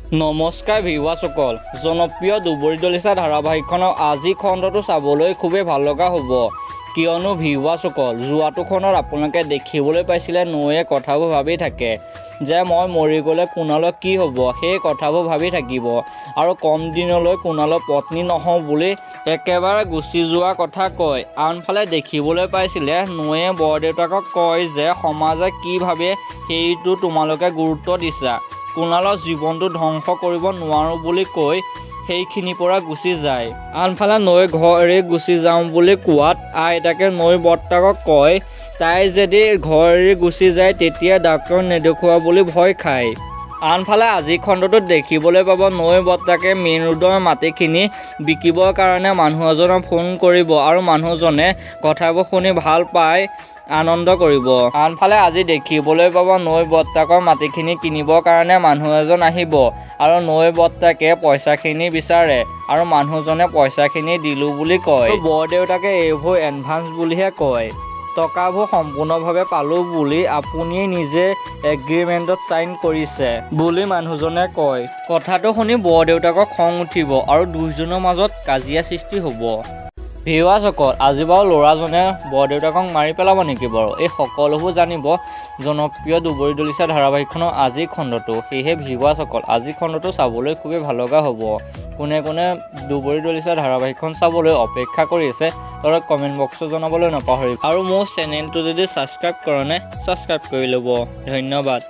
নমস্কাৰ ভিউৱাৰসকল, জনপ্ৰিয় দুবৰি দলিচা ধাৰাবাহিকখনৰ আজি খণ্ডটো চাবলৈ খুবেই ভাল লগা হ'ব। কিয়নো ভিউৱাৰসকল, যোৱাটো খণ্ডত আপোনালোকে দেখিবলৈ পাইছিলে নৈয়ে কথাবোৰ ভাবি থাকে যে মই মৰি গ'লে কুণালৰ কি হ'ব, সেই কথাবোৰ ভাবি থাকিব আৰু কম দিনলৈ কুণালৰ পত্নী নহওঁ বুলি একেবাৰে গুচি যোৱাৰ কথা কয়। আনফালে দেখিবলৈ পাইছিলে নৈয়ে বৰদেউতাকক কয় যে সমাজে কি ভাবে সেইটো তোমালোকে গুৰুত্ব দিছা, কুণালৰ জীৱনটো ধ্বংস কৰিব নোৱাৰোঁ বুলি কৈ সেইখিনিৰ পৰা গুচি যায়। আনফালে নৈ ঘৰ এৰি গুচি যাওঁ বুলি কোৱাত আইতাকে নৈ বৰ্তাকক কয় তাই যদি ঘৰ এৰি গুচি যায় তেতিয়া ডাক্তৰ নেদেখুওৱা বুলি ভয় খায়। আনফালে আজি খণ্ডটোত দেখিবলৈ পাব নৈ বৰ্তাকে মেইন ৰোডৰ মাটিখিনি বিকিবৰ কাৰণে মানুহ এজনক ফোন কৰিব আৰু মানুহজনে কথাবোৰ শুনি ভাল পাই আনন্দ কৰিব। আনফালে আজি দেখিবলৈ পাব নৈ বৰ্তাকৰ মাটিখিনি কিনিবৰ কাৰণে মানুহ এজন আহিব আৰু নৈ বৰ্তাকে পইচাখিনি বিচাৰে আৰু মানুহজনে পইচাখিনি দিলোঁ বুলি কয়। বৰদেউতাকে এইবোৰ এডভান্স বুলিহে কয়, টকাবোৰ সম্পূৰ্ণভাৱে পালোঁ বুলি আপুনি নিজে এগ্ৰিমেণ্টত চাইন কৰিছে বুলি মানুহজনে কয়। কথাটো শুনি বৰদেউতাকক খং উঠিব আৰু দুয়োজনৰ মাজত কাজিয়া সৃষ্টি হ'ব। ভিউৱাৰসকল, আজি বাৰু ল'ৰাজনে বৰদেউতাকক মাৰি পেলাব নেকি বাৰু? এই সকলোবোৰ জানিব জনপ্ৰিয় দুবৰি দলিচা ধাৰাবাহিকখনৰ আজি খণ্ডটো। সেয়েহে ভিউৱাৰসকল, আজি খণ্ডটো চাবলৈ খুবেই ভাল লগা হ'ব। কোনে কোনে দুবৰি দলিচা ধাৰাবাহিকখন চাবলৈ অপেক্ষা কৰি আছে তলত কমেণ্ট বক্সত জনাবলৈ নাপাহৰিব আৰু মোৰ চেনেলটো যদি ছাবস্ক্ৰাইব কৰা নাই ছাবস্ক্ৰাইব কৰি ল'ব। ধন্যবাদ।